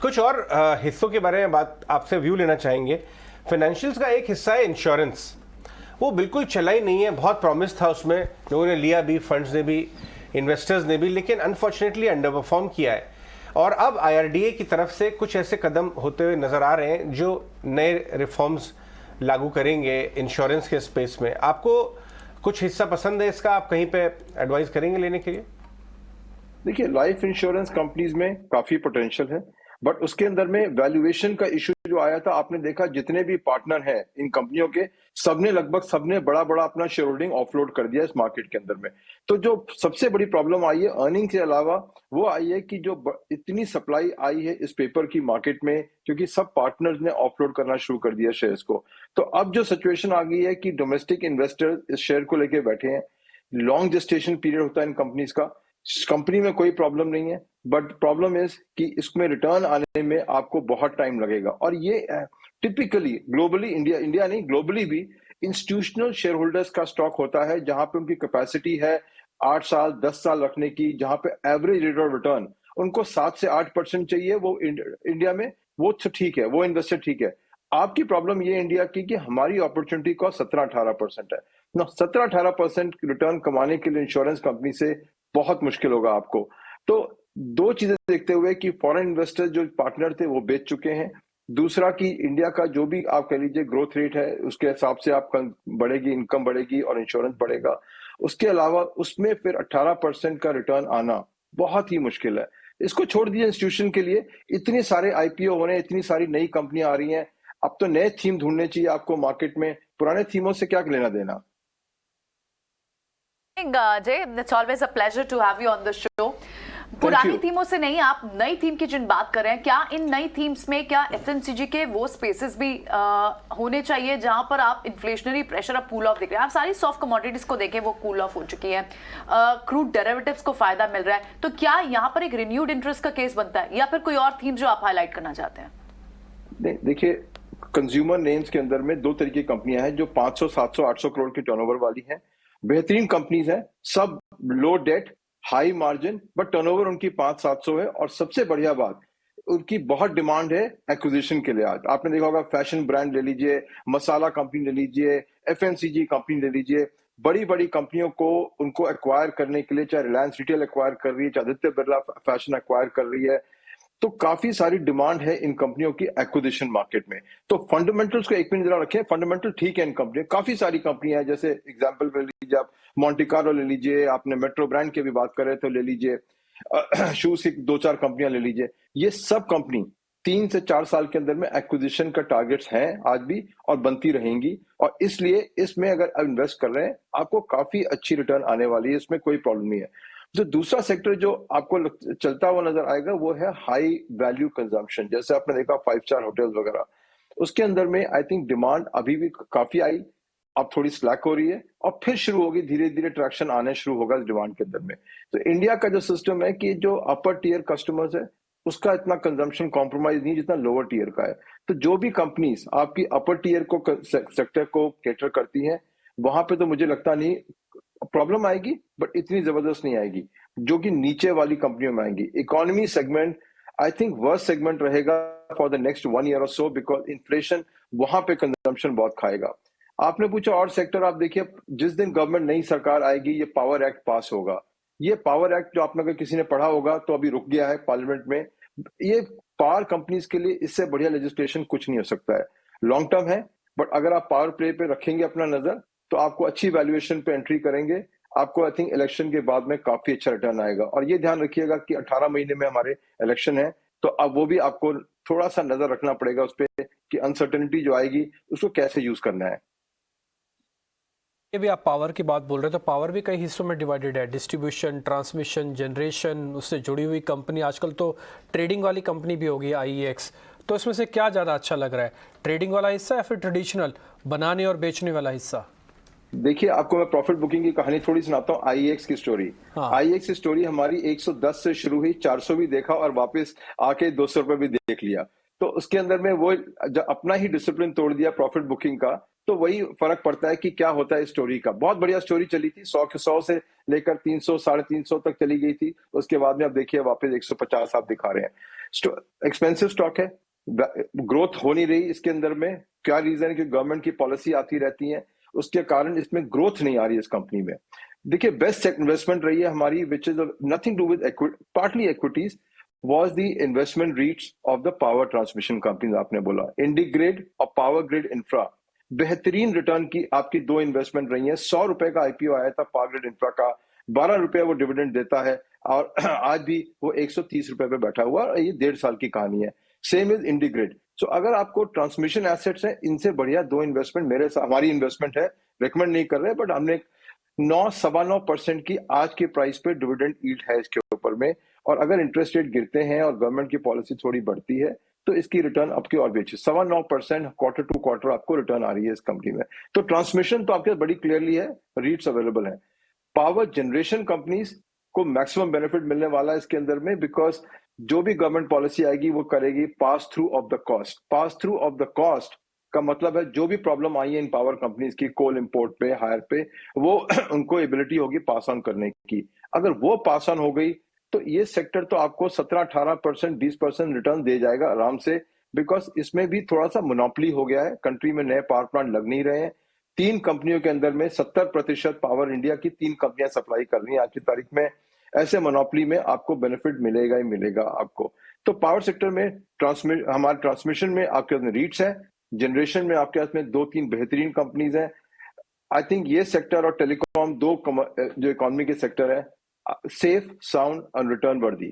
कुछ और हिस्सों के बारे में बात आपसे व्यू लेना चाहेंगे। फाइनेंशियल्स का एक हिस्सा है इंश्योरेंस, वो बिल्कुल चला ही नहीं है। बहुत प्रॉमिस था उसमें, लोगों ने लिया भी, फंड्स ने भी, इन्वेस्टर्स ने भी, लेकिन अनफॉर्चुनेटली अंडर परफॉर्म किया है। और अब आईआरडीए की तरफ से कुछ ऐसे कदम होते हुए नजर आ रहे हैं जो नए रिफॉर्म्स लागू करेंगे इंश्योरेंस के स्पेस में। आपको कुछ हिस्सा पसंद है इसका? आप कहीं पे एडवाइस करेंगे लेने के लिए? देखिए, लाइफ इंश्योरेंस कंपनीज में काफी पोटेंशियल है, बट उसके अंदर में वैल्यूएशन का इशू जो आया था, आपने देखा जितने भी पार्टनर हैं इन कंपनियों के, सबने बड़ा बड़ा अपना शेयर होल्डिंग ऑफलोड कर दिया इस मार्केट के अंदर में। तो जो सबसे बड़ी प्रॉब्लम आई है अर्निंग के अलावा, वो आई है कि जो इतनी सप्लाई आई है इस पेपर की मार्केट में, क्योंकि सब पार्टनर्स ने ऑफलोड करना शुरू कर दिया शेयर्स को। तो अब जो सिचुएशन आ गई है कि डोमेस्टिक इन्वेस्टर इस शेयर को लेके बैठे हैं। लॉन्ग जेस्टेशन पीरियड होता है इन कंपनीज का, कंपनी में कोई प्रॉब्लम नहीं है, बट प्रॉब्लम इज कि इसमें रिटर्न आने में आपको बहुत टाइम लगेगा। और ये टिपिकली ग्लोबली, इंडिया नहीं, ग्लोबली भी इंस्टीट्यूशनल शेयर होल्डर्स का स्टॉक होता है, जहां पे उनकी कैपेसिटी है 8 साल 10 साल रखने की, जहां पे एवरेज रेट ऑफ रिटर्न उनको 7 से 8% चाहिए। वो इंडिया में वो तो ठीक है, वो इन्वेस्टर ठीक है। आपकी प्रॉब्लम ये इंडिया की कि हमारी अपॉर्चुनिटी कॉस्ट 17-18% है ना। 17-18% रिटर्न कमाने के लिए इंश्योरेंस कंपनी से बहुत मुश्किल होगा आपको। तो दो चीजें देखते हुए कि फॉरेन इन्वेस्टर्स जो पार्टनर थे वो बेच चुके हैं, दूसरा कि इंडिया का जो भी आप कह लीजिए ग्रोथ रेट है, उसके हिसाब से आपका बढ़ेगी, इनकम बढ़ेगी और इंश्योरेंस बढ़ेगा। उसके अलावा उसमें फिर 18% का रिटर्न आना बहुत ही मुश्किल है। इसको छोड़ दीजिए इंस्टीट्यूशन के लिए, इतने सारे आईपीओ हो रहे हैं, इतनी सारी नई कंपनियां आ रही हैं। अब तो नए थीम ढूंढने चाहिए आपको मार्केट में, पुराने थीमों से क्या लेना देना। Jay, it's always a pleasure to have you on the show. पुरानी थीमों से नहीं, आप नई थीम की जिन बात कर रहे हैं, क्या इन नई थीम्स में क्या एफएमसीजी के वो स्पेसेस भी होने चाहिए जहां पर आप इन्फ्लेशनरी प्रेशर अब कूल ऑफ देख रहे हैं? आप सारी सॉफ्ट कमोडिटीज को देखें, वो कूल ऑफ हो चुकी है, क्रूड डेरिवेटिव्स को फायदा मिल रहा है, तो क्या यहाँ पर एक रिन्यूड इंटरेस्ट का केस बनता है, या फिर कोई और थीम जो आप हाईलाइट करना चाहते हैं? देखिए, कंज्यूमर नेम्स के अंदर में दो तरीके की कंपनियां हैं जो 500, 700, 800 करोड़ की टर्नओवर वाली हैं। बेहतरीन कंपनीज हैं, सब low debt, high margin, but turnover उनकी 500-700 है। और सबसे बढ़िया बात, उनकी बहुत डिमांड है एक्विजिशन के लिए। आज आपने देखा होगा, फैशन ब्रांड ले लीजिए, मसाला कंपनी ले लीजिए, एफएमसीजी कंपनी ले लीजिए, बड़ी बड़ी कंपनियों को उनको एक्वायर करने के लिए, चाहे रिलायंस रिटेल एक्वायर कर रही है, चाहे आदित्य बिरला फैशन एक्वायर कर रही है, तो काफी सारी डिमांड है इन कंपनियों की एक्विजिशन मार्केट में। तो फंडामेंटल्स को एक मिनट जरा रखें, फंडामेंटल ठीक है इन कंपनियों, काफी सारी कंपनियां हैं, जैसे एग्जांपल ले लीजिए आप मोंटे कार्लो ले लीजिए, आपने मेट्रो ब्रांड की भी बात कर रहे थे, ले लीजिए शूज की 2-4 कंपनियां ले लीजिए। ये सब कंपनी 3 से 4 साल के अंदर में एक्विजिशन का टारगेट्स हैं आज भी, और बनती रहेंगी। और इसलिए इसमें अगर आप इन्वेस्ट कर रहे हैं, आपको काफी अच्छी रिटर्न आने वाली है, इसमें कोई प्रॉब्लम नहीं है। जो दूसरा सेक्टर जो आपको चलता हुआ नजर आएगा, वो है हाई वैल्यू कंजम्पशन, जैसे आपने देखा 5 स्टार होटल्स वगैरह, उसके अंदर में आई थिंक डिमांड अभी भी काफी आई, अब थोड़ी स्लैक हो रही है और फिर शुरू होगी, धीरे धीरे ट्रैक्शन आने शुरू होगा इस डिमांड के अंदर में। तो इंडिया का जो सिस्टम है कि जो अपर टीयर कस्टमर्स है, उसका इतना कंजम्पशन कॉम्प्रोमाइज नहीं जितना लोअर टीयर का है। तो जो भी कंपनीज आपकी अपर टीयर को सेक्टर को कैटर करती हैं, वहां पे तो मुझे लगता नहीं प्रॉब्लम आएगी, बट इतनी जबरदस्त नहीं आएगी जो कि नीचे वाली कंपनियों में आएंगी। Economy segment I think worst segment रहेगा फॉर द नेक्स्ट 1 ईयर और सो, बिकॉज इन्फ्लेशन वहां पे कंजम्पशन बहुत खाएगा। आपने पूछा और सेक्टर, आप देखिए जिस दिन गवर्नमेंट नई सरकार आएगी, ये पावर एक्ट पास होगा। ये पावर एक्ट जो आपने अगर किसी ने पढ़ा होगा तो अभी रुक गया है पार्लियामेंट में। ये पावर कंपनीज के लिए इससे बढ़िया लेजिस्लेशन कुछ नहीं हो सकता है। लॉन्ग टर्म है, बट अगर आप पावर प्ले पे रखेंगे अपना नजर, तो आपको अच्छी वैल्यूएशन पे एंट्री करेंगे, आपको आई थिंक इलेक्शन के बाद में काफी अच्छा रिटर्न आएगा। और ये ध्यान रखिएगा कि 18 महीने में हमारे इलेक्शन है, तो अब वो भी आपको थोड़ा सा नजर रखना पड़ेगा उस पर कि अनसर्टेनिटी जो आएगी उसको कैसे यूज करना है। ये भी आप पावर की बात बोल रहे हैं, तो पावर भी कई हिस्सों में डिवाइडेड है, डिस्ट्रीब्यूशन, ट्रांसमिशन, जनरेशन, उससे जुड़ी हुई कंपनी, आजकल तो ट्रेडिंग वाली कंपनी भी होगी आईईएक्स। तो इसमें से क्या ज़्यादा अच्छा लग रहा है, ट्रेडिंग वाला हिस्सा या फिर ट्रेडिशनल बनाने और बेचने वाला हिस्सा? देखिए, आपको मैं प्रॉफिट बुकिंग की कहानी थोड़ी सुनाता हूँ, आईईएक्स की स्टोरी। आईईएक्स की स्टोरी हमारी 110 से शुरू हुई, 400 भी देखा और वापस आके 200 रुपए भी देख लिया। तो उसके अंदर में वो अपना ही डिसिप्लिन तोड़ दिया प्रॉफिट बुकिंग का, तो वही फर्क पड़ता है कि क्या होता है स्टोरी का। बहुत बढ़िया स्टोरी चली थी, 100 से लेकर 300 350 तक चली गई थी, उसके बाद में आप देखिए वापस 150 आप दिखा रहे हैं। एक्सपेंसिव स्टॉक है, ग्रोथ हो नहीं रही इसके अंदर में। क्या रीजन है कि गवर्नमेंट की पॉलिसी आती रहती है, उसके कारण इसमें ग्रोथ नहीं आ रही है इस कंपनी में। देखिए बेस्ट इन्वेस्टमेंट रही है हमारी, which is nothing to with partly equities, was the investment REITs of the power transmission companies। आपने बोला IndiGrid और पावर ग्रिड इंफ्रा, बेहतरीन रिटर्न की आपकी दो इन्वेस्टमेंट रही है। 100 रुपए का आईपीओ आया था पावर ग्रिड इंफ्रा का, 12 रुपए वो डिविडेंड देता है और आज भी वो 130 रुपए पे बैठा हुआ है। ये 1.5 साल की कहानी है। Same is IndiGrid। सो अगर आपको ट्रांसमिशन एसेट्स है, इनसे बढ़िया दो इन्वेस्टमेंट हमारी इन्वेस्टमेंट है, रिकमेंड नहीं कर रहे, बट हमने 9-9.25% की आज के प्राइस पे डिविडेंड यील्ड है इसके ऊपर में। और अगर इंटरेस्ट रेट गिरते हैं और गवर्नमेंट की पॉलिसी थोड़ी बढ़ती है तो इसकी रिटर्न आपकी और भी अच्छी 9.25% क्वार्टर टू क्वार्टर आपको रिटर्न आ रही है इस कंपनी में। तो ट्रांसमिशन तो आपके बड़ी क्लियरली है, रीट्स अवेलेबल है। पावर जनरेशन कंपनीज को मैक्सिमम बेनिफिट मिलने वाला है इसके अंदर में, बिकॉज जो भी गवर्नमेंट पॉलिसी आएगी वो करेगी pass through of the cost. Pass through of the cost का मतलब है जो भी प्रॉब्लम आई है इन पावर कंपनीज की कोल इंपोर्ट पे, हायर पे, वो उनको एबिलिटी होगी पास ऑन करने की। अगर वो पास ऑन हो गई तो ये सेक्टर तो आपको 17-18%, 20% रिटर्न दे जाएगा आराम से, बिकॉज इसमें भी थोड़ा सा मोनोपोली हो गया है। कंट्री में नए पावर प्लांट लग नहीं रहे हैं। 3 कंपनियों के अंदर में 70% पावर इंडिया की 3 कंपनियां सप्लाई कर रही हैं आज की तारीख में। ऐसे मोनोपोली में आपको बेनिफिट मिलेगा ही मिलेगा आपको। तो पावर सेक्टर में हमारे ट्रांसमिशन में आपके रीट्स है, जनरेशन में आपके पास में 2-3 बेहतरीन कंपनीज हैं। आई थिंक ये सेक्टर और टेलीकॉम जो इकोनॉमी के सेक्टर है, सेफ, साउंड और रिटर्न वर्दी।